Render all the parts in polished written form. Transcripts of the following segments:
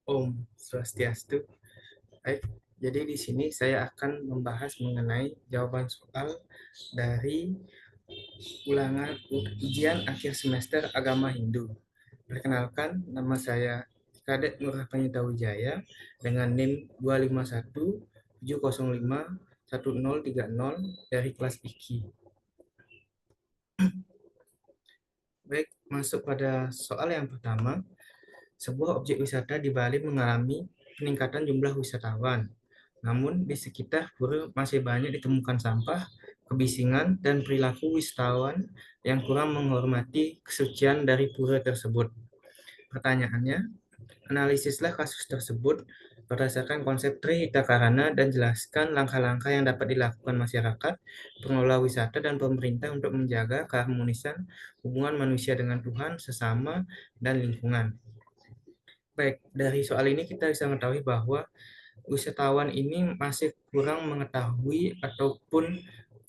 Om Swastiastu. Baik, jadi di sini saya akan membahas mengenai jawaban soal dari ulangan ujian akhir semester Agama Hindu. Perkenalkan, nama saya Kadet Nur Panita Wijaya dengan NIM 25170511030 dari kelas IKI. Baik, masuk pada soal yang pertama. Sebuah objek wisata di Bali mengalami peningkatan jumlah wisatawan. Namun, di sekitar pura masih banyak ditemukan sampah, kebisingan, dan perilaku wisatawan yang kurang menghormati kesucian dari pura tersebut. Pertanyaannya, analisislah kasus tersebut berdasarkan konsep Trihita Karana dan jelaskan langkah-langkah yang dapat dilakukan masyarakat, pengelola wisata, dan pemerintah untuk menjaga keharmonisan hubungan manusia dengan Tuhan, sesama, dan lingkungan. Baik, dari soal ini kita bisa mengetahui bahwa wisatawan ini masih kurang mengetahui ataupun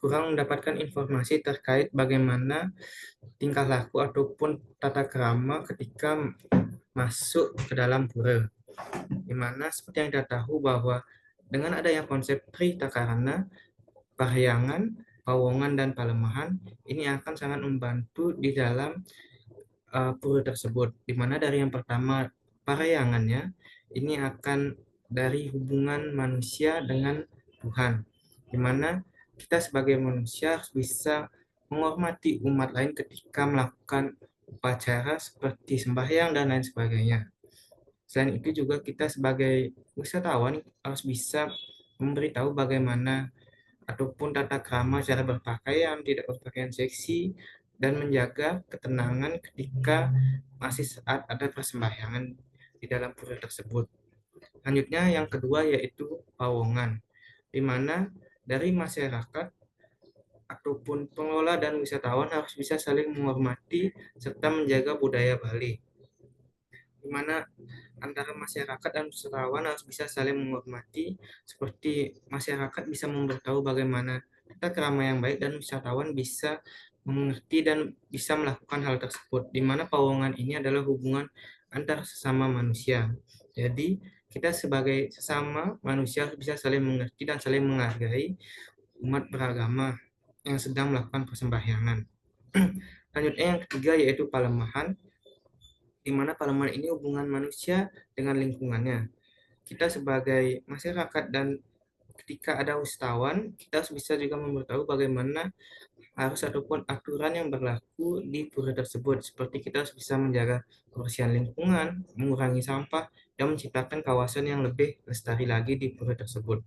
kurang mendapatkan informasi terkait bagaimana tingkah laku ataupun tata krama ketika masuk ke dalam pura. Di mana seperti yang kita tahu bahwa dengan adanya konsep Tritakarana, Parahyangan, Pawongan, dan Palemahan, ini akan sangat membantu di dalam pura tersebut. Di mana dari yang pertama, Parahyangannya, ini akan dari hubungan manusia dengan Tuhan, di mana kita sebagai manusia harus bisa menghormati umat lain ketika melakukan upacara seperti sembahyang dan lain sebagainya. Selain itu juga kita sebagai wisatawan harus bisa memberitahu bagaimana ataupun tata krama cara berpakaian, tidak berpakaian seksi, dan menjaga ketenangan ketika masih saat ada persembahyangan di dalam pura tersebut. Selanjutnya yang kedua yaitu pawongan, di mana dari masyarakat ataupun pengelola dan wisatawan harus bisa saling menghormati serta menjaga budaya Bali, di mana antara masyarakat dan wisatawan harus bisa saling menghormati, seperti masyarakat bisa memberitahu bagaimana tata krama yang baik dan wisatawan bisa mengerti dan bisa melakukan hal tersebut, di mana pawongan ini adalah hubungan antar sesama manusia. Jadi kita sebagai sesama manusia bisa saling mengerti dan saling menghargai umat beragama yang sedang melakukan persembahyangan. Selanjutnya yang ketiga yaitu palemahan, di mana palemahan ini hubungan manusia dengan lingkungannya. Kita sebagai masyarakat dan ketika ada wisatawan, kita harus bisa juga memberitahu bagaimana harus ataupun aturan yang berlaku di pura tersebut. Seperti kita harus bisa menjaga kebersihan lingkungan, mengurangi sampah, dan menciptakan kawasan yang lebih lestari lagi di pura tersebut.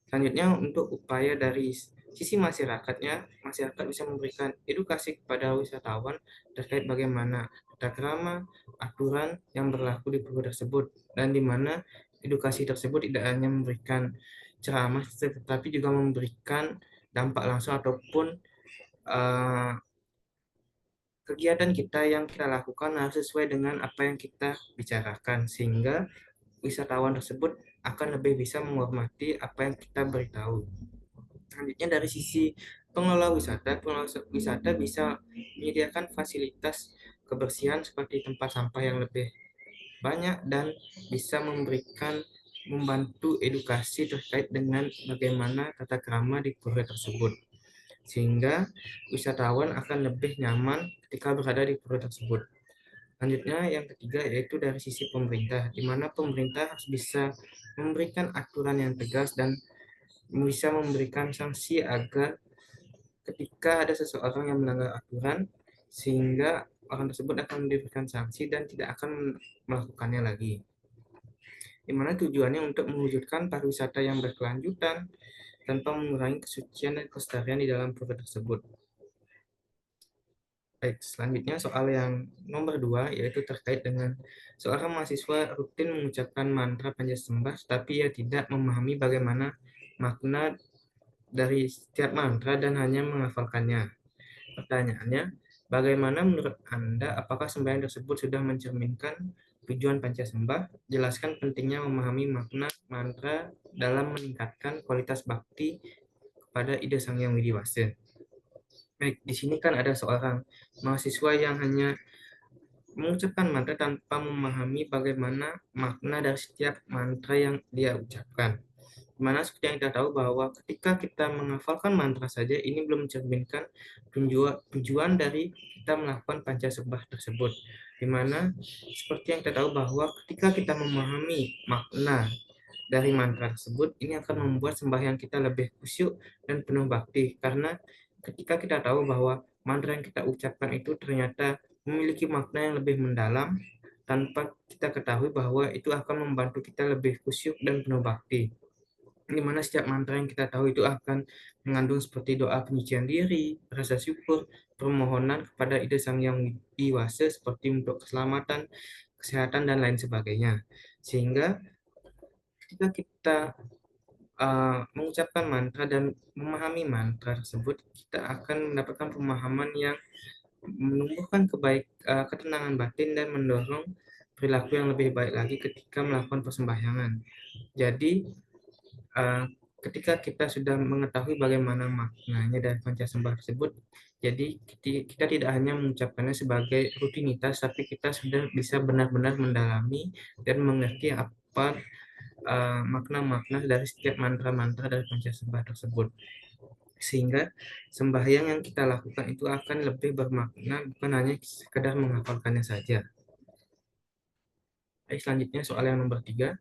Selanjutnya untuk upaya dari sisi masyarakatnya, masyarakat bisa memberikan edukasi kepada wisatawan terkait bagaimana tata krama, aturan yang berlaku di pura tersebut, dan di mana edukasi tersebut tidak hanya memberikan ceramah, tetapi juga memberikan dampak langsung ataupun uh, kegiatan kita yang kita lakukan harus sesuai dengan apa yang kita bicarakan, sehingga wisatawan tersebut akan lebih bisa menghormati apa yang kita beritahu. Selanjutnya dari sisi pengelola wisata bisa menyediakan fasilitas kebersihan seperti tempat sampah yang lebih banyak dan bisa membantu edukasi terkait dengan bagaimana tata krama di pura tersebut, sehingga wisatawan akan lebih nyaman ketika berada di pura tersebut. Selanjutnya yang ketiga yaitu dari sisi pemerintah, di mana pemerintah harus bisa memberikan aturan yang tegas dan bisa memberikan sanksi agar ketika ada seseorang yang melanggar aturan, sehingga orang tersebut akan diberikan sanksi dan tidak akan melakukannya lagi. Di mana tujuannya untuk mewujudkan pariwisata yang berkelanjutan tanpa mengurangi kesucian dan kelestarian di dalam pura tersebut. Baik, selanjutnya soal yang nomor 2 yaitu terkait dengan seorang mahasiswa rutin mengucapkan mantra panjasembah, tapi ia tidak memahami bagaimana makna dari setiap mantra dan hanya menghafalkannya. Pertanyaannya, bagaimana menurut Anda, apakah sembahyang tersebut sudah mencerminkan tujuan pancasembah? Jelaskan pentingnya memahami makna mantra dalam meningkatkan kualitas bakti kepada ide Sang Hyang Widiwasa. Baik, di sini kan ada seorang mahasiswa yang hanya mengucapkan mantra tanpa memahami bagaimana makna dari setiap mantra yang dia ucapkan. Dimana seperti yang kita tahu bahwa ketika kita menghafalkan mantra saja, ini belum mencerminkan tujuan dari kita melakukan pancasembah tersebut. Dimana seperti yang kita tahu bahwa ketika kita memahami makna dari mantra tersebut, ini akan membuat sembahyang kita lebih khusyuk dan penuh bakti. Karena ketika kita tahu bahwa mantra yang kita ucapkan itu ternyata memiliki makna yang lebih mendalam, tanpa kita ketahui bahwa itu akan membantu kita lebih khusyuk dan penuh bakti. Di mana setiap mantra yang kita tahu itu akan mengandung seperti doa penyucian diri, rasa syukur, permohonan kepada ide Sang Yang Widi Wasa seperti untuk keselamatan, kesehatan, dan lain sebagainya. Sehingga ketika kita mengucapkan mantra dan memahami mantra tersebut, kita akan mendapatkan pemahaman yang menumbuhkan ketenangan batin dan mendorong perilaku yang lebih baik lagi ketika melakukan persembahyangan. Jadi, uh, ketika kita sudah mengetahui bagaimana maknanya dari pancasembah tersebut, jadi kita tidak hanya mengucapkannya sebagai rutinitas, tapi kita sudah bisa benar-benar mendalami dan mengerti apa makna-makna dari setiap mantra-mantra dari pancasembah tersebut. Sehingga sembahyang yang kita lakukan itu akan lebih bermakna, bukan hanya sekedar menghafalkannya saja. Selanjutnya soal yang nomor 3.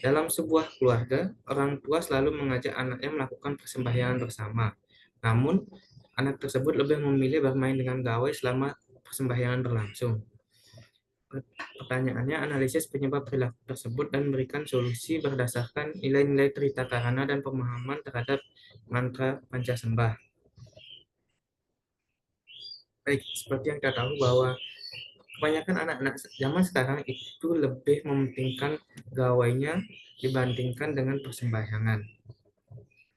Dalam sebuah keluarga, orang tua selalu mengajak anaknya melakukan persembahyangan bersama. Namun, anak tersebut lebih memilih bermain dengan gawai selama persembahyangan berlangsung. Pertanyaannya, analisis penyebab perilaku tersebut dan berikan solusi berdasarkan nilai-nilai Trita Karana dan pemahaman terhadap mantra Pancasembah. Baik, seperti yang kita tahu bahwa kebanyakan anak-anak zaman sekarang itu lebih mementingkan gawainya dibandingkan dengan persembahyangan.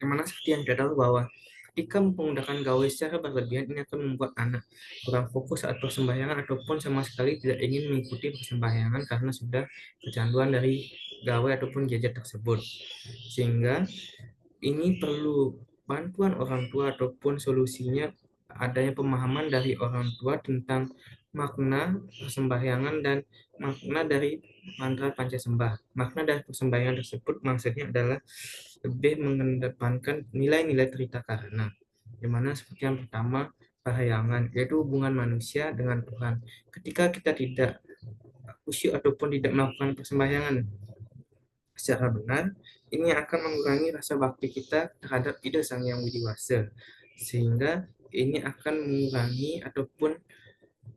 Yang mana seperti yang kita tahu bahwa ketika menggunakan gawai secara berlebihan, ini akan membuat anak kurang fokus saat persembahyangan ataupun sama sekali tidak ingin mengikuti persembahyangan karena sudah kecanduan dari gawai ataupun gadget tersebut. Sehingga ini perlu bantuan orang tua ataupun solusinya adanya pemahaman dari orang tua tentang makna persembahyangan dan makna dari mantra Pancasembah. Makna dari persembahyangan tersebut maksudnya adalah lebih mengedepankan nilai-nilai Trita Karana, di mana seperti yang pertama parahyangan, yaitu hubungan manusia dengan Tuhan. Ketika kita tidak khusyuk ataupun tidak melakukan persembahyangan secara benar, ini akan mengurangi rasa bakti kita terhadap ide Sang Yang Widi Wasa, sehingga ini akan mengurangi ataupun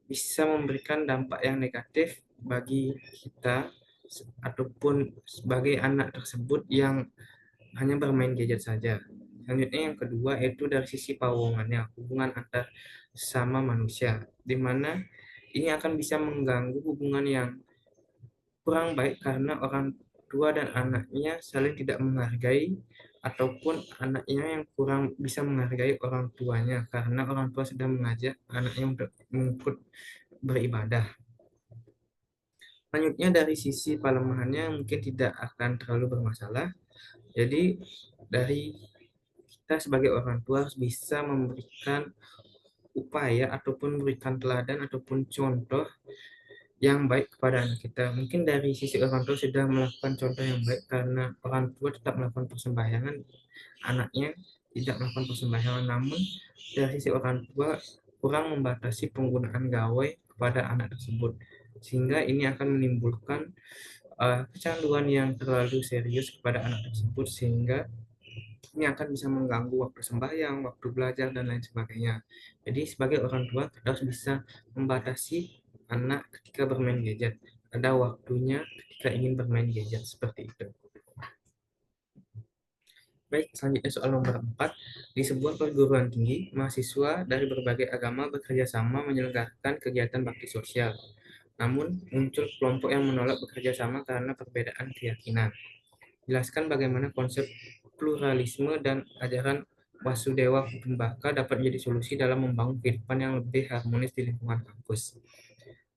bisa memberikan dampak yang negatif bagi kita ataupun sebagai anak tersebut yang hanya bermain gadget saja. Selanjutnya yang kedua yaitu dari sisi pawongannya, hubungan antar sesama manusia, di mana ini akan bisa mengganggu hubungan yang kurang baik karena orang tua dan anaknya saling tidak menghargai ataupun anaknya yang kurang bisa menghargai orang tuanya karena orang tua sedang mengajak anaknya untuk mengikut beribadah. Selanjutnya dari sisi pelemahannya mungkin tidak akan terlalu bermasalah. Jadi dari kita sebagai orang tua harus bisa memberikan upaya ataupun memberikan teladan ataupun contoh yang baik kepada anak kita. Mungkin dari sisi orang tua sudah melakukan contoh yang baik karena orang tua tetap melakukan persembahyangan, anaknya tidak melakukan persembahyangan. Namun dari sisi orang tua kurang membatasi penggunaan gawai kepada anak tersebut, sehingga ini akan menimbulkan kecanduan yang terlalu serius kepada anak tersebut, sehingga ini akan bisa mengganggu waktu sembahyang, waktu belajar, dan lain sebagainya. Jadi sebagai orang tua kita harus bisa membatasi anak ketika bermain gadget. Ada waktunya ketika ingin bermain gadget seperti itu. Baik, selanjutnya soal nomor 4. Di sebuah perguruan tinggi, mahasiswa dari berbagai agama bekerja sama menyelenggarakan kegiatan bakti sosial. Namun, muncul kelompok yang menolak bekerja sama karena perbedaan keyakinan. Jelaskan bagaimana konsep pluralisme dan ajaran Wasudewa Kutumbaka dapat menjadi solusi dalam membangun kehidupan yang lebih harmonis di lingkungan kampus.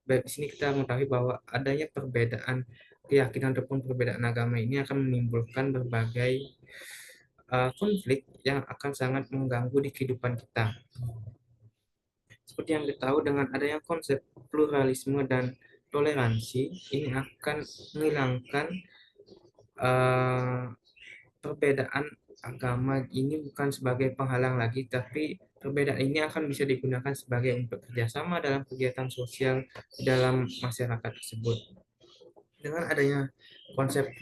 Baik, di sini kita mengetahui bahwa adanya perbedaan keyakinan ataupun perbedaan agama ini akan menimbulkan berbagai konflik yang akan sangat mengganggu di kehidupan kita. Seperti yang kita tahu dengan adanya konsep pluralisme dan toleransi ini akan menghilangkan eh, perbedaan agama ini bukan sebagai penghalang lagi, tapi perbedaan ini akan bisa digunakan sebagai untuk kerjasama dalam kegiatan sosial dalam masyarakat tersebut. Dengan adanya konsep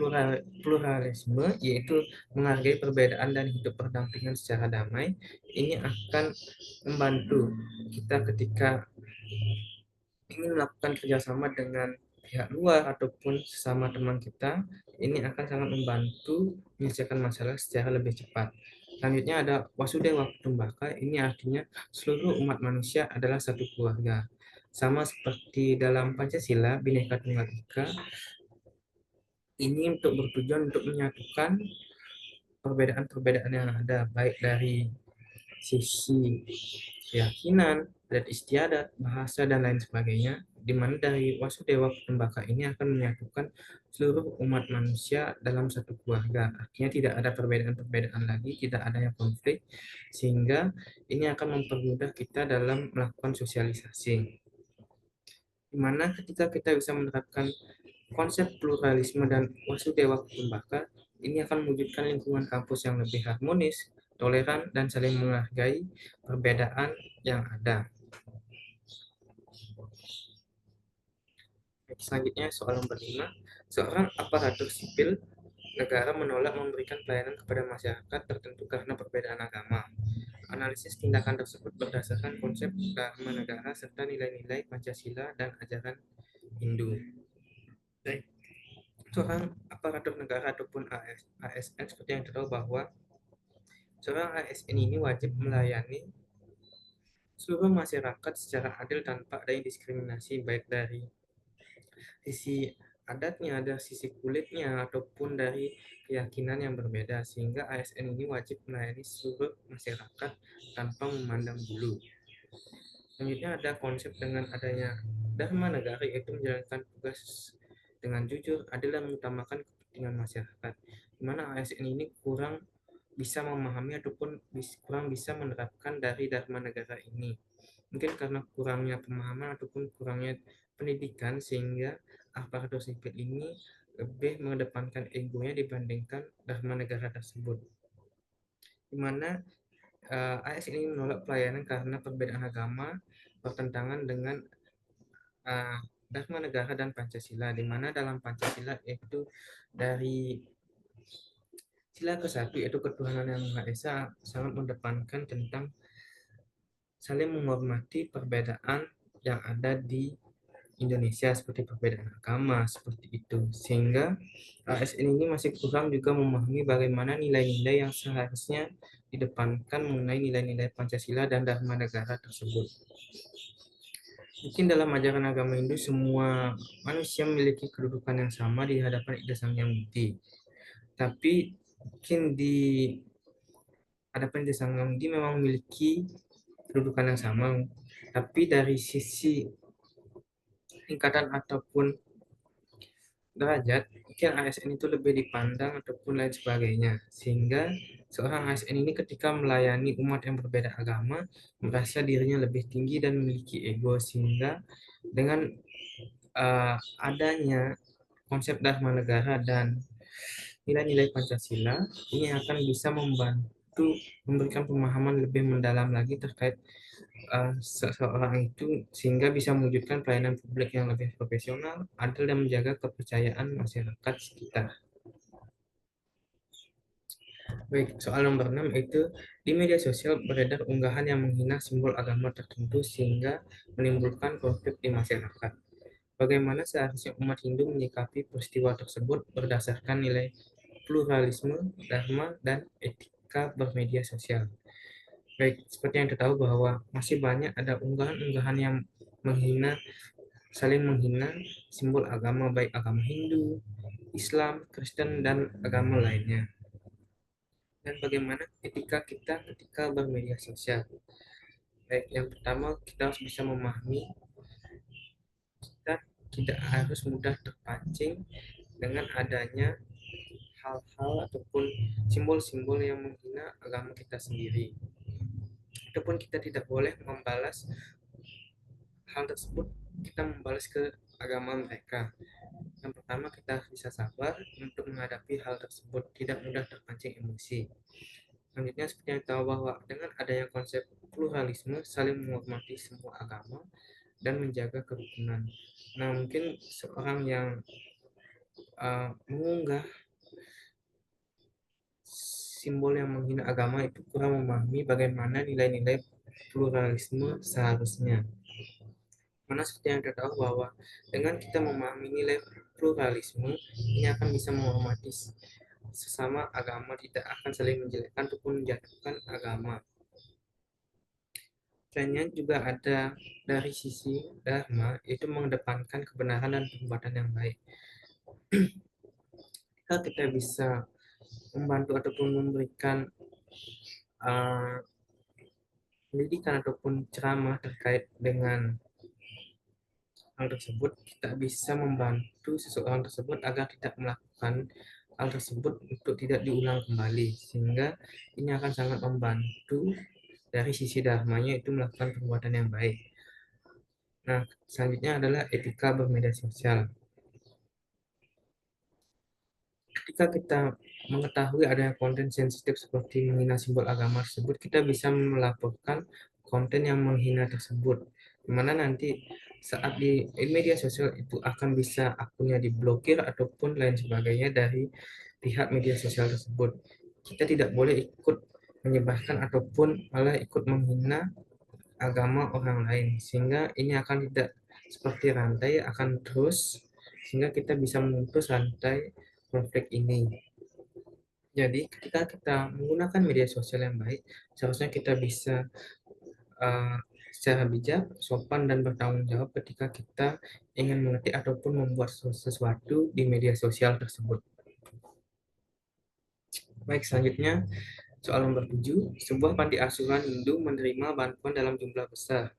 pluralisme, yaitu menghargai perbedaan dan hidup berdampingan secara damai, ini akan membantu kita ketika ingin melakukan kerjasama dengan pihak luar ataupun sesama teman kita. Ini akan sangat membantu menyelesaikan masalah secara lebih cepat. Selanjutnya ada Wasudewa Kutumbaka, ini artinya seluruh umat manusia adalah satu keluarga. Sama seperti dalam Pancasila, Bhinneka Tunggal Ika, ini untuk bertujuan untuk menyatukan perbedaan-perbedaan yang ada, baik dari sisi keyakinan, adat istiadat, bahasa, dan lain sebagainya, di mana dari Wasudewa Kutumbaka ini akan menyatukan seluruh umat manusia dalam satu keluarga. Artinya tidak ada perbedaan-perbedaan lagi, tidak adanya konflik, sehingga ini akan mempermudah kita dalam melakukan sosialisasi. Di mana ketika kita bisa menerapkan konsep pluralisme dan Wasudewa Kutumbaka, ini akan mewujudkan lingkungan kampus yang lebih harmonis, toleran, dan saling menghargai perbedaan yang ada. Selanjutnya soal nomor 5, seorang aparatur sipil negara menolak memberikan pelayanan kepada masyarakat tertentu karena perbedaan agama. Analisis tindakan tersebut berdasarkan konsep dharma negara serta nilai-nilai Pancasila dan ajaran Hindu. Baik, seorang aparatur negara ataupun ASN seperti yang kita tahu bahwa seorang ASN ini wajib melayani seluruh masyarakat secara adil tanpa adanya diskriminasi baik dari sisi adatnya, ada sisi kulitnya, ataupun dari keyakinan yang berbeda, sehingga ASN ini wajib melayani seluruh masyarakat tanpa memandang bulu. Selanjutnya ada konsep dengan adanya Dharma Negara, yaitu menjalankan tugas dengan jujur, adil, dan mengutamakan kepentingan masyarakat, di mana ASN ini kurang bisa memahami ataupun kurang bisa menerapkan dari Dharma Negara ini. Mungkin karena kurangnya pemahaman ataupun kurangnya pendidikan, sehingga aparatur sipil ini lebih mengedepankan egonya dibandingkan Dharma Negara tersebut. Di mana AS ini menolak pelayanan karena perbedaan agama bertentangan dengan uh, Dharma Negara dan Pancasila, di mana dalam Pancasila itu dari sila ke-1 yaitu ketuhanan yang Maha Esa sangat mengedepankan tentang saling menghormati perbedaan yang ada di Indonesia seperti perbedaan agama seperti itu, sehingga ASN ini masih kurang juga memahami bagaimana nilai-nilai yang seharusnya didepankan mengenai nilai-nilai Pancasila dan Dharma Negara tersebut. Mungkin dalam ajaran agama Hindu semua manusia memiliki kedudukan yang sama di hadapan Ida Sang Hyang Widi, tapi mungkin di hadapan Ida Sang Hyang Widi memang memiliki kedudukan yang sama, tapi dari sisi tingkatan ataupun derajat, mungkin ASN itu lebih dipandang ataupun lain sebagainya. Sehingga seorang ASN ini ketika melayani umat yang berbeda agama, merasa dirinya lebih tinggi dan memiliki ego. Sehingga dengan adanya konsep Dharma Negara dan nilai-nilai Pancasila, ini akan bisa membantu memberikan pemahaman lebih mendalam lagi terkait seseorang itu, sehingga bisa mewujudkan pelayanan publik yang lebih profesional, adil, dan menjaga kepercayaan masyarakat sekitar. Baik, soal nomor 6 itu di media sosial beredar unggahan yang menghina simbol agama tertentu sehingga menimbulkan konflik di masyarakat. Bagaimana seharusnya umat Hindu menyikapi peristiwa tersebut berdasarkan nilai pluralisme, dharma, dan etika bermedia sosial? Baik, seperti yang kita tahu bahwa masih banyak ada unggahan-unggahan yang menghina, saling menghina simbol agama, baik agama Hindu, Islam, Kristen, dan agama lainnya. Dan bagaimana etika kita ketika bermedia sosial? Baik, yang pertama kita harus bisa memahami kita tidak harus mudah terpancing dengan adanya hal-hal ataupun simbol-simbol yang menghina agama kita sendiri. Ataupun kita tidak boleh membalas hal tersebut, kita membalas ke agama mereka. Yang pertama, kita harus bisa sabar untuk menghadapi hal tersebut, tidak mudah terpancing emosi. Selanjutnya, seperti yang tahu bahwa dengan adanya konsep pluralisme, saling menghormati semua agama dan menjaga kerukunan. Nah, mungkin seorang yang mengunggah simbol yang menghina agama itu kurang memahami bagaimana nilai-nilai pluralisme seharusnya. Mana seperti yang kita tahu bahwa dengan kita memahami nilai pluralisme, ini akan bisa menghormati sesama agama, tidak akan saling menjelekkan ataupun menjatuhkan agama. Selainnya juga ada dari sisi dharma, itu mengedepankan kebenaran dan perbuatan yang baik. Jika kita bisa membantu ataupun memberikan uh, pendidikan ataupun ceramah terkait dengan hal tersebut, kita bisa membantu seseorang tersebut agar tidak melakukan hal tersebut untuk tidak diulang kembali, sehingga ini akan sangat membantu dari sisi dharmanya itu melakukan perbuatan yang baik. Nah, selanjutnya adalah etika bermedia sosial. Ketika kita mengetahui adanya konten sensitif seperti menghina simbol agama tersebut, kita bisa melaporkan konten yang menghina tersebut, dimana nanti saat di media sosial itu akan bisa akunnya diblokir ataupun lain sebagainya dari pihak media sosial tersebut. Kita tidak boleh ikut menyebarkan ataupun malah ikut menghina agama orang lain, sehingga ini akan tidak seperti rantai, akan terus, sehingga kita bisa memutus rantai konflik ini. Jadi ketika kita menggunakan media sosial yang baik, seharusnya kita bisa uh, secara bijak, sopan, dan bertanggung jawab ketika kita ingin mengetik ataupun membuat sesuatu di media sosial tersebut. Baik, selanjutnya soal nomor 7, sebuah panti asuhan Hindu menerima bantuan dalam jumlah besar.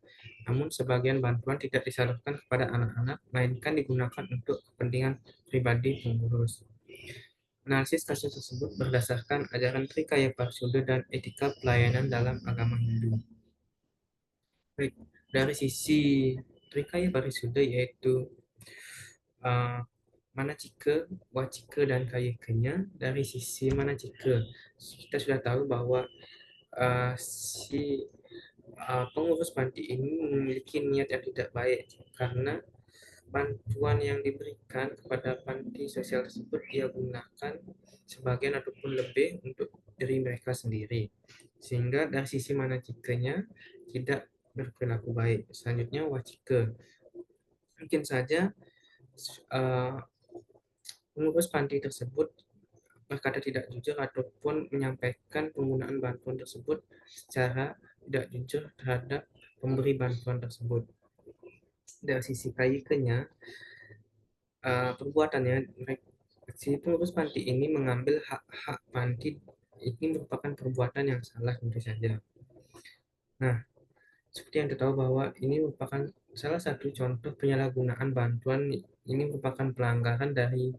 Namun sebagian bantuan tidak disalurkan kepada anak-anak, melainkan digunakan untuk kepentingan pribadi pengurus. Analisis kasus tersebut berdasarkan ajaran Trikaya Parisuda dan etika pelayanan dalam agama Hindu. Baik, dari sisi Trikaya Parisuda yaitu uh, Manacika, Wacika, dan Kayakanya. Dari sisi Manacika, kita sudah tahu bahwa si pengurus panti ini memiliki niat yang tidak baik karena bantuan yang diberikan kepada panti sosial tersebut dia gunakan sebagian ataupun lebih untuk diri mereka sendiri, sehingga dari sisi manacikanya tidak berperilaku baik. Selanjutnya wacike, mungkin saja uh, pengurus panti tersebut berkata tidak jujur ataupun menyampaikan penggunaan bantuan tersebut secara tidak jujur terhadap pemberi bantuan tersebut. Dari sisi kayaknya, perbuatannya si pengurus panti ini mengambil hak-hak panti, ini merupakan perbuatan yang salah tentu saja. Nah, seperti yang kita tahu bahwa ini merupakan salah satu contoh penyalahgunaan bantuan, ini merupakan pelanggaran dari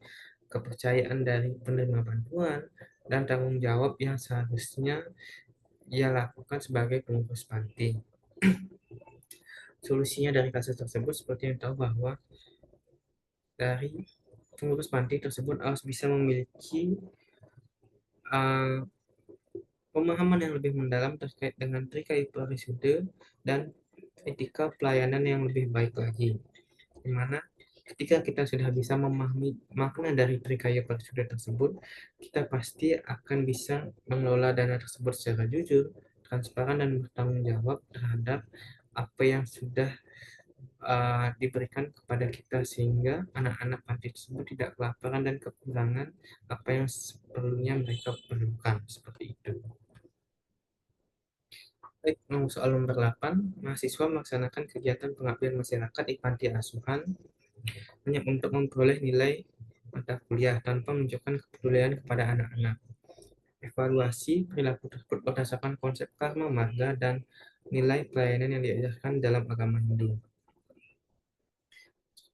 kepercayaan dari penerima bantuan dan tanggung jawab yang seharusnya ia lakukan sebagai pengurus panti. Solusinya dari kasus tersebut seperti yang tahu bahwa dari pengurus panti tersebut harus bisa memiliki uh, pemahaman yang lebih mendalam terkait dengan Trikaya Parisude dan etika pelayanan yang lebih baik lagi. Di mana ketika kita sudah bisa memahami makna dari Trikaya Parisude tersebut, kita pasti akan bisa mengelola dana tersebut secara jujur, transparan, dan bertanggung jawab terhadap apa yang sudah diberikan kepada kita, sehingga anak-anak panti tersebut tidak kelaparan dan kekurangan apa yang seperlunya mereka perlukan seperti itu. Baik, soal nomor 8, mahasiswa melaksanakan kegiatan pengabdian masyarakat di panti asuhan hanya untuk memperoleh nilai mata kuliah tanpa menunjukkan kepedulian kepada anak-anak. Evaluasi perilaku tersebut berdasarkan konsep karma marga dan nilai pelayanan yang diajarkan dalam agama Hindu.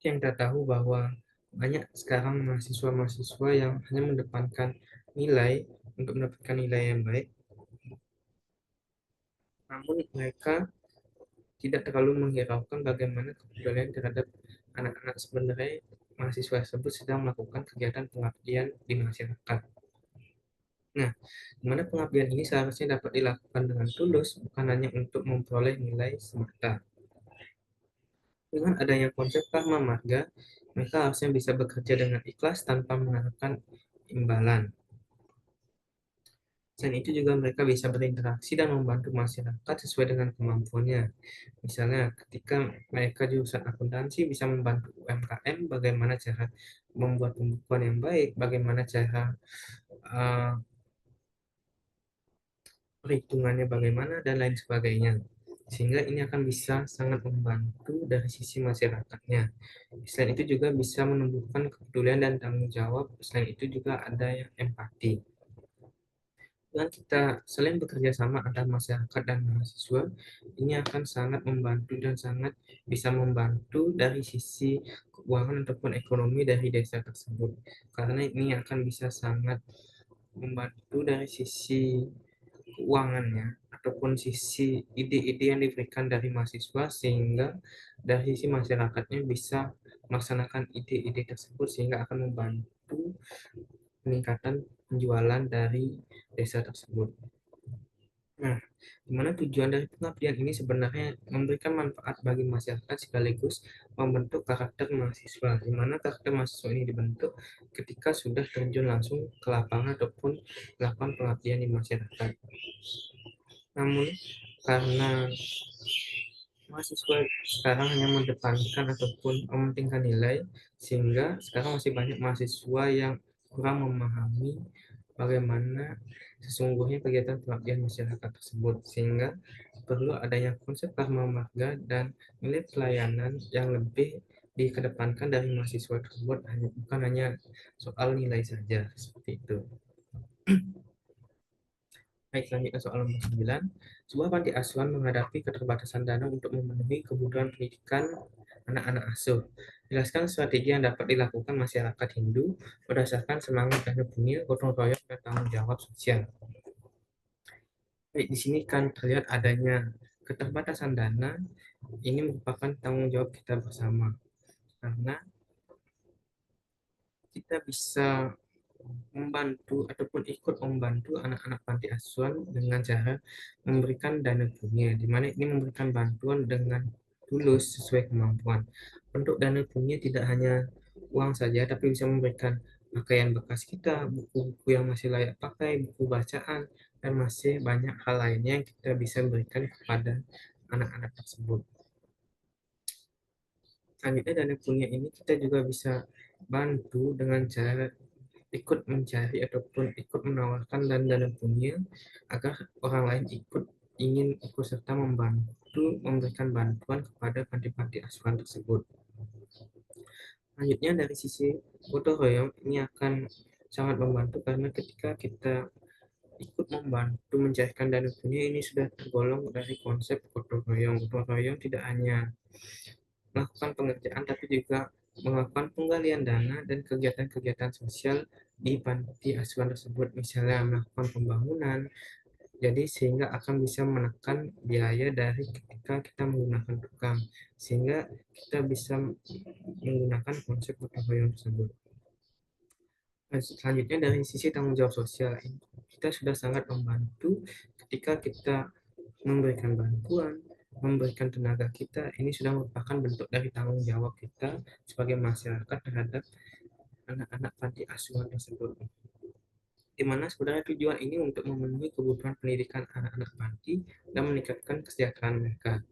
Yang kita tahu bahwa banyak sekarang mahasiswa-mahasiswa yang hanya mendepankan nilai untuk mendapatkan nilai yang baik, namun mereka tidak terlalu menghiraukan bagaimana kepedulian terhadap anak-anak sebenarnya mahasiswa tersebut sedang melakukan kegiatan pengabdian di masyarakat. Nah, di mana pengabdian ini seharusnya dapat dilakukan dengan tulus, bukan hanya untuk memperoleh nilai semata. Dengan adanya konsep karma marga, mereka harusnya bisa bekerja dengan ikhlas tanpa mengharapkan imbalan. Selain itu juga mereka bisa berinteraksi dan membantu masyarakat sesuai dengan kemampuannya. Misalnya ketika mereka jurusan akuntansi bisa membantu UMKM, bagaimana cara membuat pembukuan yang baik, bagaimana cara uh, perhitungannya bagaimana, dan lain sebagainya. Sehingga ini akan bisa sangat membantu dari sisi masyarakatnya. Selain itu juga bisa menumbuhkan kepedulian dan tanggung jawab. Selain itu juga ada yang empati. Dengan kita saling bekerja sama antara masyarakat dan mahasiswa, ini akan sangat membantu dan sangat bisa membantu dari sisi keuangan ataupun ekonomi dari desa tersebut. Karena ini akan bisa sangat membantu dari sisi keuangannya ataupun sisi ide-ide yang diberikan dari mahasiswa, sehingga dari sisi masyarakatnya bisa melaksanakan ide-ide tersebut sehingga akan membantu peningkatan penjualan dari desa tersebut. Nah, di mana tujuan dari pengabdian ini sebenarnya memberikan manfaat bagi masyarakat sekaligus membentuk karakter mahasiswa, di mana karakter mahasiswa ini dibentuk ketika sudah terjun langsung ke lapangan ataupun melakukan pengabdian di masyarakat. Namun, karena mahasiswa sekarang hanya mengedepankan ataupun mementingkan nilai, sehingga sekarang masih banyak mahasiswa yang kurang memahami bagaimana sesungguhnya kegiatan pengabdian masyarakat tersebut, sehingga perlu adanya konsep karma marga dan nilai pelayanan yang lebih dikedepankan dari mahasiswa tersebut, bukan hanya soal nilai saja seperti itu. Baik, selanjutnya soal nomor 9. Sebuah panti asuhan menghadapi keterbatasan dana untuk memenuhi kebutuhan pendidikan anak-anak asuh. Jelaskan strategi yang dapat dilakukan masyarakat Hindu berdasarkan semangat dan punya gotong royong dan tanggung jawab sosial. Baik, di sini kan terlihat adanya keterbatasan dana. Ini merupakan tanggung jawab kita bersama. Karena kita bisa membantu ataupun ikut membantu anak-anak panti asuhan dengan cara memberikan dana punya, di mana ini memberikan bantuan dengan tulus sesuai kemampuan. Bentuk dana punya tidak hanya uang saja, tapi bisa memberikan pakaian bekas kita, buku-buku yang masih layak pakai, buku bacaan, dan masih banyak hal lainnya yang kita bisa berikan kepada anak-anak tersebut. Selanjutnya dana punya ini kita juga bisa bantu dengan cara ikut mencari ataupun ikut menawarkan dan dana punya agar orang lain ingin ikut serta membantu memberikan bantuan kepada panti-panti asuhan tersebut. Selanjutnya dari sisi gotong royong ini akan sangat membantu karena ketika kita ikut membantu mencairkan dana punya, ini sudah tergolong dari konsep gotong royong. Gotong royong tidak hanya melakukan pengerjaan tapi juga melakukan penggalian dana dan kegiatan-kegiatan sosial di panti asuhan tersebut, misalnya melakukan pembangunan, jadi sehingga akan bisa menekan biaya dari ketika kita menggunakan tukang, sehingga kita bisa menggunakan konsep gotong royong tersebut. Selanjutnya dari sisi tanggung jawab sosial, kita sudah sangat membantu ketika kita memberikan bantuan, memberikan tenaga kita. Ini sudah merupakan bentuk dari tanggung jawab kita sebagai masyarakat terhadap anak-anak panti asuhan tersebut, di mana sebenarnya tujuan ini untuk memenuhi kebutuhan pendidikan anak-anak panti dan meningkatkan kesejahteraan mereka.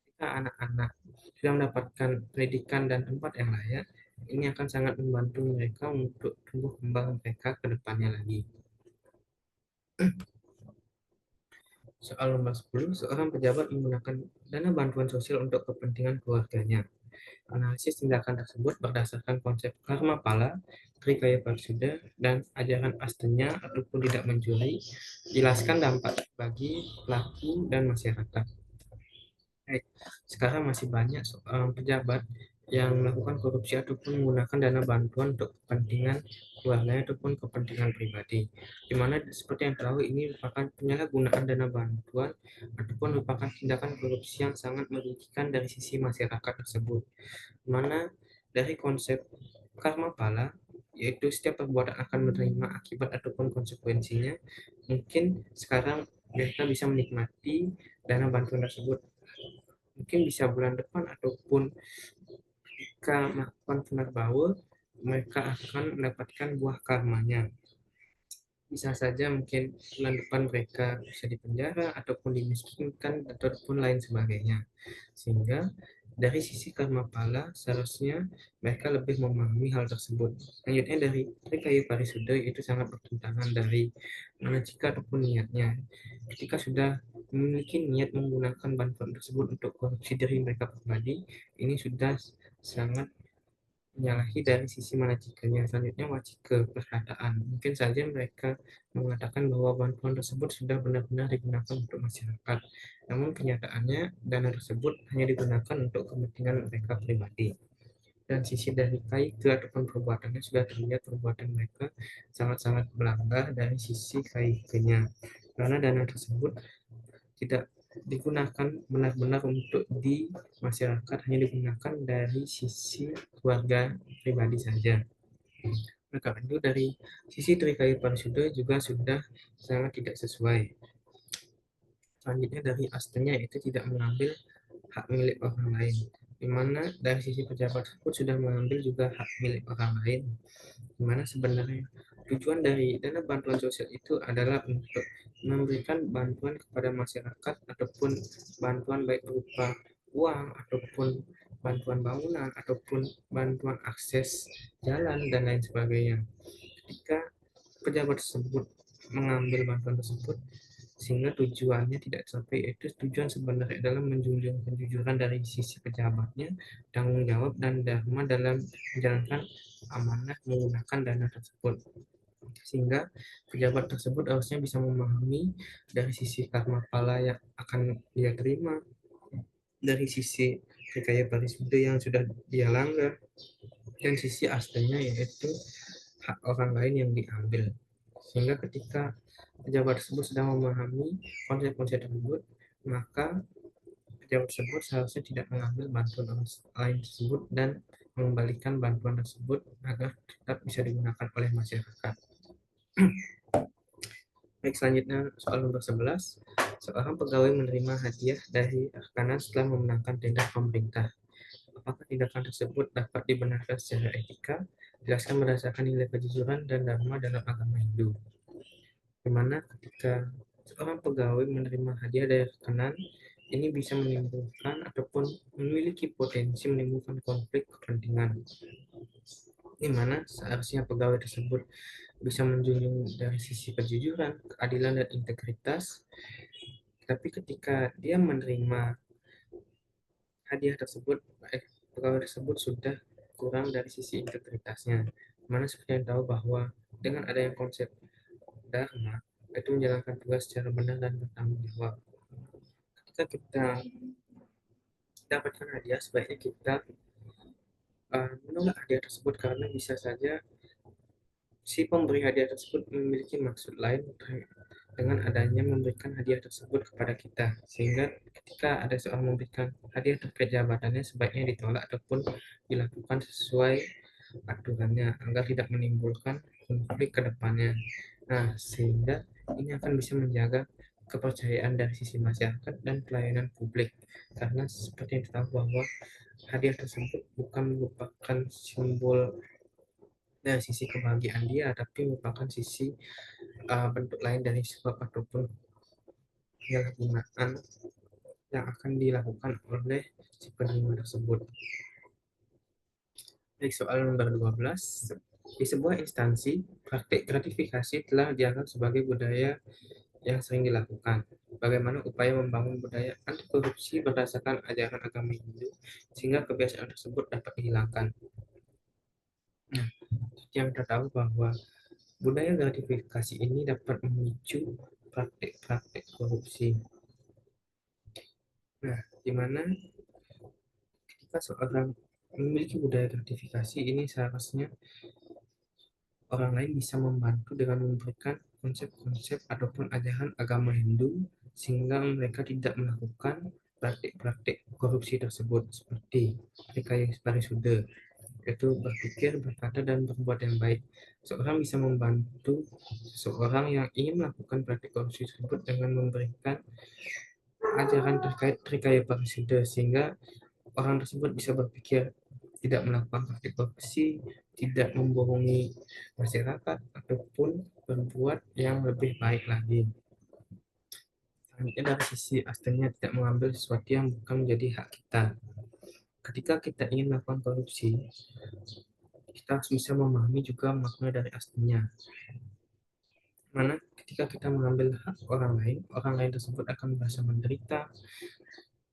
Jika anak-anak sudah mendapatkan pendidikan dan tempat yang layak, ini akan sangat membantu mereka untuk tumbuh kembang mereka ke depannya lagi. Soal nomor 10, seorang pejabat menggunakan dana bantuan sosial untuk kepentingan keluarganya. Analisis tindakan tersebut berdasarkan konsep karma pala, trikaya parsuda, dan ajaran astenya ataupun tidak mencuri. Jelaskan dampak bagi pelaku dan masyarakat. Baik, sekarang masih banyak pejabat yang melakukan korupsi ataupun menggunakan dana bantuan untuk kepentingan keluarga ataupun kepentingan pribadi. Di mana seperti yang tahu ini merupakan penyalahgunaan dana bantuan ataupun merupakan tindakan korupsi yang sangat merugikan dari sisi masyarakat tersebut. Di mana dari konsep karma pala, yaitu setiap perbuatan akan menerima akibat ataupun konsekuensinya, mungkin sekarang mereka bisa menikmati dana bantuan tersebut, mungkin bisa bulan depan ataupun jika melakukan penerbangan, mereka akan mendapatkan buah karmanya. Bisa saja mungkin bulan depan mereka bisa dipenjara ataupun dimiskinkan ataupun lain sebagainya. Sehingga dari sisi karma pala seharusnya mereka lebih memahami hal tersebut. Selanjutnya dari Trikayu Parisuddha itu sangat bertentangan dari manajika ataupun niatnya. Ketika sudah memiliki niat menggunakan bantuan tersebut untuk korupsi diri mereka pribadi, ini sudah sangat menyalahi dari sisi manajikanya. Selanjutnya wajib perkataan. Mungkin saja mereka mengatakan bahwa bantuan tersebut sudah benar-benar digunakan untuk masyarakat. Namun kenyataannya dana tersebut hanya digunakan untuk kepentingan mereka pribadi. Dan sisi dari kaike ataupun perbuatannya sudah terlihat perbuatan mereka sangat-sangat melanggar dari sisi kaikenya. Karena dana tersebut tidak digunakan benar-benar untuk di masyarakat, hanya digunakan dari sisi keluarga pribadi saja. Maka itu dari sisi Trikaya Parisuddha juga sudah sangat tidak sesuai. Selanjutnya dari astanya itu tidak mengambil hak milik orang lain, di mana dari sisi pejabat tersebut sudah mengambil juga hak milik orang lain, di mana sebenarnya tujuan dari dana bantuan sosial itu adalah untuk memberikan bantuan kepada masyarakat ataupun bantuan baik berupa uang ataupun bantuan bangunan ataupun bantuan akses jalan dan lain sebagainya. Ketika pejabat tersebut mengambil bantuan tersebut sehingga tujuannya tidak sampai, itu tujuan sebenarnya adalah menjunjung kejujuran dari sisi pejabatnya, tanggung jawab dan dharma dalam menjalankan amanah menggunakan dana tersebut, sehingga pejabat tersebut harusnya bisa memahami dari sisi karma pala yang akan dia terima, dari sisi kekaya parisuddha yang sudah dia langgar, dan sisi astanya yaitu hak orang lain yang diambil. Sehingga ketika pejabat tersebut sedang memahami konsep-konsep tersebut, maka pejabat tersebut seharusnya tidak mengambil bantuan orang lain tersebut dan mengembalikan bantuan tersebut agar tetap bisa digunakan oleh masyarakat. Baik, selanjutnya soal nomor 11. Seorang pegawai menerima hadiah dari rekanan setelah memenangkan tender pemerintah. Apakah tindakan tersebut dapat dibenarkan secara etika? Jelaskan berdasarkan nilai kejujuran dan dharma dalam agama Hindu. Di mana ketika seorang pegawai menerima hadiah dari rekanan, ini bisa menimbulkan ataupun memiliki potensi menimbulkan konflik kepentingan, di mana seharusnya pegawai tersebut bisa menjunjung dari sisi kejujuran, keadilan, dan integritas. Tapi ketika dia menerima hadiah tersebut, pegawai tersebut sudah kurang dari sisi integritasnya. Mana seperti yang tahu bahwa dengan adanya konsep dharma, itu menjalankan tugas secara benar dan bertanggung jawab. Ketika kita dapatkan hadiah, sebaiknya kita menolak hadiah tersebut, karena bisa saja si pemberi hadiah tersebut memiliki maksud lain dengan adanya memberikan hadiah tersebut kepada kita, sehingga ketika ada seorang memberikan hadiah terkait jabatannya, sebaiknya ditolak ataupun dilakukan sesuai aturannya agar tidak menimbulkan konflik ke depannya. Nah, sehingga ini akan bisa menjaga kepercayaan dari sisi masyarakat dan pelayanan publik, karena seperti yang kita tahu bahwa hadiah tersebut bukan merupakan simbol dari sisi kebahagiaan dia, tapi merupakan sisi bentuk lain dari sebab ataupun penyalahgunaan yang akan dilakukan oleh si penerima tersebut. Baik, soal nomor 12. Di sebuah instansi, praktik gratifikasi telah dianggap sebagai budaya yang sering dilakukan. Bagaimana upaya membangun budaya anti korupsi berdasarkan ajaran agama Hindu sehingga kebiasaan tersebut dapat dihilangkan? Nah, yang kita tahu bahwa budaya gratifikasi ini dapat memicu praktik-praktik korupsi. Nah, di mana ketika seorang Memiliki budaya gratifikasi ini seharusnya orang lain bisa membantu dengan memberikan konsep-konsep ataupun ajaran agama Hindu sehingga mereka tidak melakukan praktik-praktik korupsi tersebut seperti rekayasa parisude, yaitu berpikir, berkata, dan berbuat yang baik. Seorang bisa membantu seseorang yang ingin melakukan praktik korupsi tersebut dengan memberikan ajaran terkait trikaya parisude sehingga orang tersebut bisa berpikir tidak melakukan praktik korupsi, tidak membohongi masyarakat, ataupun berbuat yang lebih baik lagi. Selanjutnya dari sisi aslinya tidak mengambil sesuatu yang bukan menjadi hak kita. Ketika kita ingin melakukan korupsi, kita harus bisa memahami juga makna dari aslinya. Mana ketika kita mengambil hak orang lain tersebut akan merasa menderita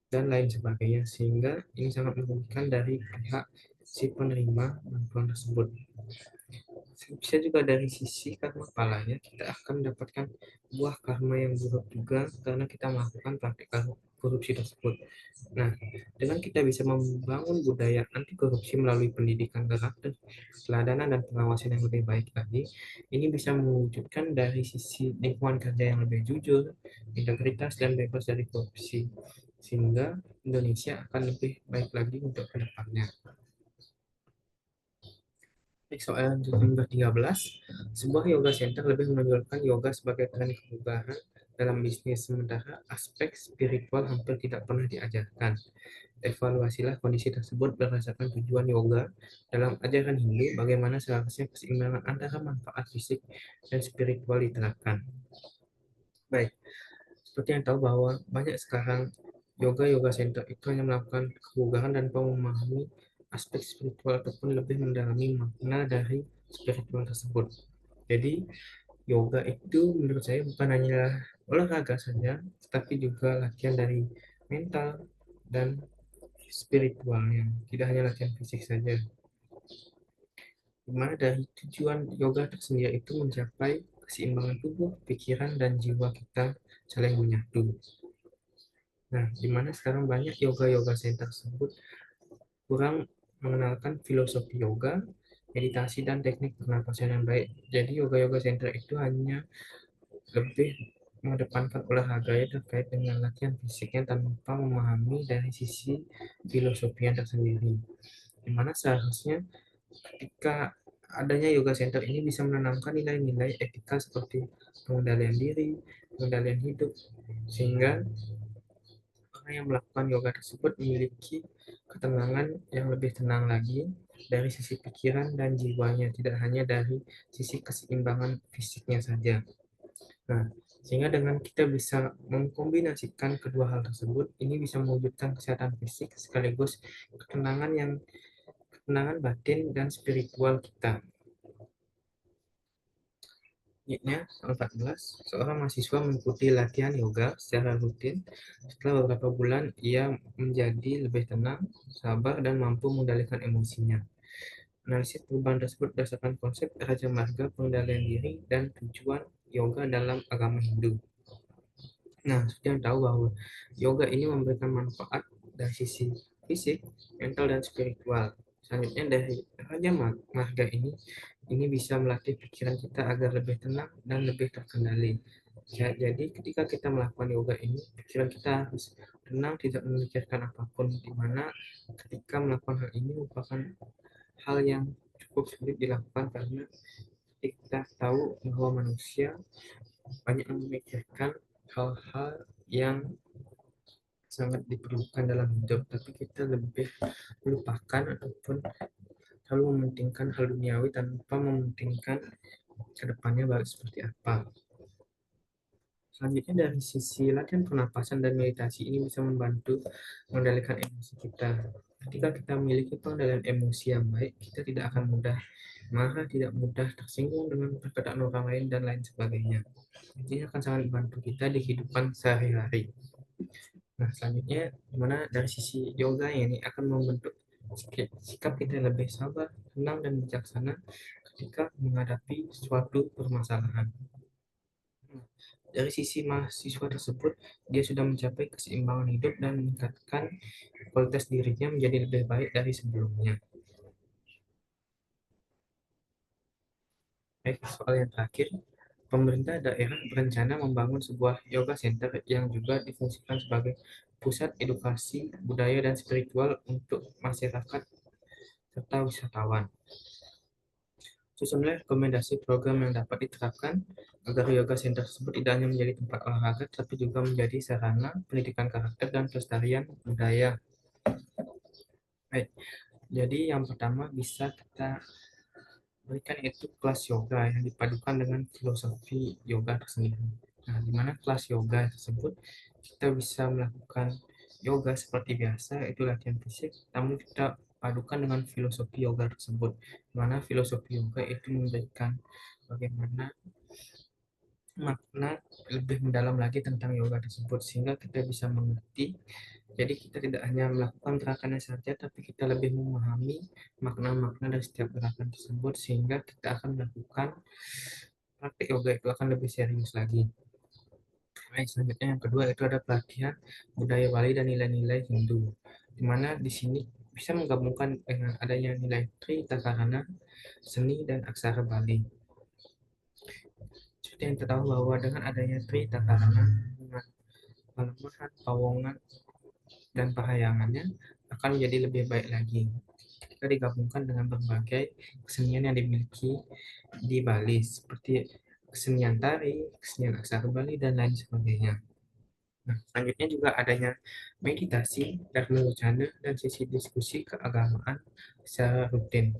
dan lain sebagainya, sehingga ini sangat merugikan dari pihak si penerima bantuan tersebut. Bisa juga dari sisi karma palanya, kita akan mendapatkan buah karma yang buruk juga karena kita melakukan praktik korupsi tersebut. Nah, dengan kita bisa membangun budaya anti korupsi melalui pendidikan karakter, teladanan, dan pengawasan yang lebih baik lagi, ini bisa mewujudkan dari sisi lingkungan kerja yang lebih jujur, integritas, dan bebas dari korupsi. Sehingga Indonesia akan lebih baik lagi untuk kedepannya. Soal nomor 13, sebuah yoga center lebih menonjolkan yoga sebagai tren kebugaran dalam bisnis, sementara aspek spiritual hampir tidak pernah diajarkan. Evaluasilah kondisi tersebut berdasarkan tujuan yoga dalam ajaran Hindu, bagaimana seharusnya keseimbangan antara manfaat fisik dan spiritual diterapkan. Baik, seperti yang tahu bahwa banyak sekarang yoga-yoga center itu hanya melakukan kebugaran dan memahami aspek spiritual ataupun lebih mendalami makna dari spiritual tersebut. Jadi, yoga itu menurut saya bukan hanya olahraga saja, tetapi juga latihan dari mental dan spiritualnya, tidak hanya latihan fisik saja. Dimana dari tujuan yoga tersendiri itu mencapai keseimbangan tubuh, pikiran, dan jiwa kita saling menyatu. Nah, dimana sekarang banyak yoga-yoga center tersebut kurang mengenalkan filosofi yoga, meditasi, dan teknik pernapasan yang baik. Jadi yoga-yoga center itu hanya lebih mengedepankan olahraga ya terkait dengan latihan fisiknya tanpa memahami dari sisi filosofinya tersendiri. Dimana seharusnya ketika adanya yoga center ini bisa menanamkan nilai-nilai etika seperti pengendalian diri, pengendalian hidup, sehingga orang yang melakukan yoga tersebut memiliki ketenangan yang lebih tenang lagi dari sisi pikiran dan jiwanya, tidak hanya dari sisi keseimbangan fisiknya saja. Nah, sehingga dengan kita bisa mengkombinasikan kedua hal tersebut, ini bisa mewujudkan kesehatan fisik sekaligus ketenangan batin dan spiritual kita. Selanjutnya, 14, seorang mahasiswa mengikuti latihan yoga secara rutin. Setelah beberapa bulan, ia menjadi lebih tenang, sabar, dan mampu mengendalikan emosinya. Analisis perubahan tersebut berdasarkan konsep Raja Marga, pengendalian diri, dan tujuan yoga dalam agama Hindu. Nah, seperti yang tahu bahwa yoga ini memberikan manfaat dari sisi fisik, mental, dan spiritual. Selanjutnya dari Raja Marga ini bisa melatih pikiran kita agar lebih tenang dan lebih terkendali. Ya, jadi ketika kita melakukan yoga ini, pikiran kita harus tenang, tidak memikirkan apapun, di mana ketika melakukan hal ini merupakan hal yang cukup sulit dilakukan karena kita tahu bahwa manusia banyak memikirkan hal-hal yang sangat diperlukan dalam hidup, tapi kita lebih melupakan ataupun selalu mementingkan hal duniawi tanpa mementingkan kedepannya baik seperti apa. Selanjutnya dari sisi latihan pernapasan dan meditasi ini bisa membantu mengendalikan emosi kita. Ketika kita memiliki pengendalian emosi yang baik, kita tidak akan mudah marah, tidak mudah tersinggung dengan perkataan orang lain, dan lain sebagainya. Ini akan sangat membantu kita di kehidupan sehari-hari. Nah, selanjutnya, dimana dari sisi yoga ini akan membentuk sikap kita lebih sabar, tenang, dan bijaksana ketika menghadapi suatu permasalahan. Dari sisi mahasiswa tersebut, dia sudah mencapai keseimbangan hidup dan meningkatkan kualitas dirinya menjadi lebih baik dari sebelumnya. Baik, soal yang terakhir, pemerintah daerah berencana membangun sebuah yoga center yang juga difungsikan sebagai pusat edukasi budaya dan spiritual untuk masyarakat serta wisatawan. Sejumlah rekomendasi program yang dapat diterapkan agar yoga center tersebut tidak hanya menjadi tempat olahraga, tapi juga menjadi sarana pendidikan karakter dan pelestarian budaya. Baik, jadi yang pertama bisa kita berikan itu kelas yoga yang dipadukan dengan filosofi yoga tersendiri. Nah, di mana kelas yoga tersebut kita bisa melakukan yoga seperti biasa, itu latihan fisik, namun kita padukan dengan filosofi yoga tersebut. Di mana filosofi yoga itu memberikan bagaimana makna lebih mendalam lagi tentang yoga tersebut sehingga kita bisa mengerti. Jadi kita tidak hanya melakukan gerakannya saja, tapi kita lebih memahami makna-makna dari setiap gerakan tersebut sehingga kita akan melakukan praktik yoga itu akan lebih serius lagi. Baik, selanjutnya yang kedua itu ada pelatihan budaya Bali dan nilai-nilai Hindu, di mana di sini bisa menggabungkan dengan adanya nilai Tri Takarana, seni dan aksara Bali. Seperti yang kita tahu bahwa dengan adanya Tri Takarana, dengan Palembahan, Pawongan, dan Pahayangannya akan menjadi lebih baik lagi jika digabungkan dengan berbagai kesenian yang dimiliki di Bali seperti kesenian tari, kesenian aksara Bali, dan lain sebagainya. Nah, selanjutnya juga adanya meditasi, dharma wacana, dan sesi diskusi keagamaan secara rutin.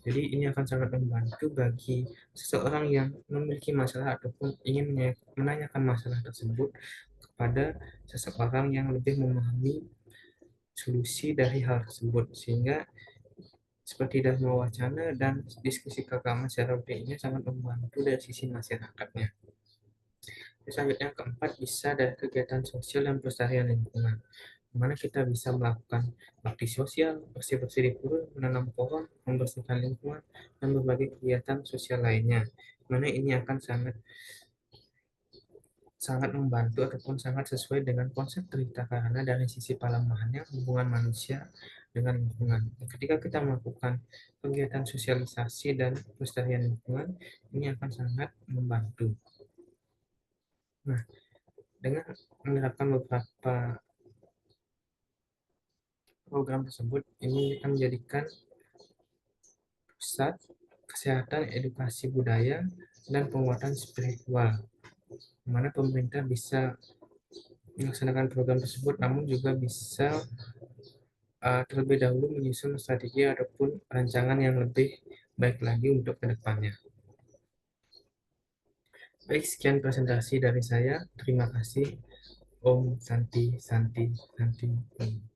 Jadi ini akan sangat membantu bagi seseorang yang memiliki masalah ataupun ingin menanyakan masalah tersebut kepada seseorang yang lebih memahami solusi dari hal tersebut sehingga seperti Dharma Wacana dan diskusi keagamaan secara rutin ini sangat membantu dari sisi masyarakatnya. Selanjutnya yang keempat bisa dari kegiatan sosial dan pelestarian lingkungan, di mana kita bisa melakukan bakti sosial, bersih-bersih di pura, menanam pohon, membersihkan lingkungan, dan berbagai kegiatan sosial lainnya. Di mana ini akan sangat sangat membantu ataupun sangat sesuai dengan konsep cerita karena dari sisi pelemahannya hubungan manusia dengan lingkungan. Ketika kita melakukan kegiatan sosialisasi dan pelestarian lingkungan, ini akan sangat membantu. Nah, dengan menerapkan beberapa program tersebut, ini akan menjadikan pusat kesehatan, edukasi budaya, dan penguatan spiritual, di mana pemerintah bisa melaksanakan program tersebut, namun juga bisa terlebih dahulu menyusun strategi ataupun rancangan yang lebih baik lagi untuk kedepannya. Baik, sekian presentasi dari saya. Terima kasih. Om Santi Santi Santi.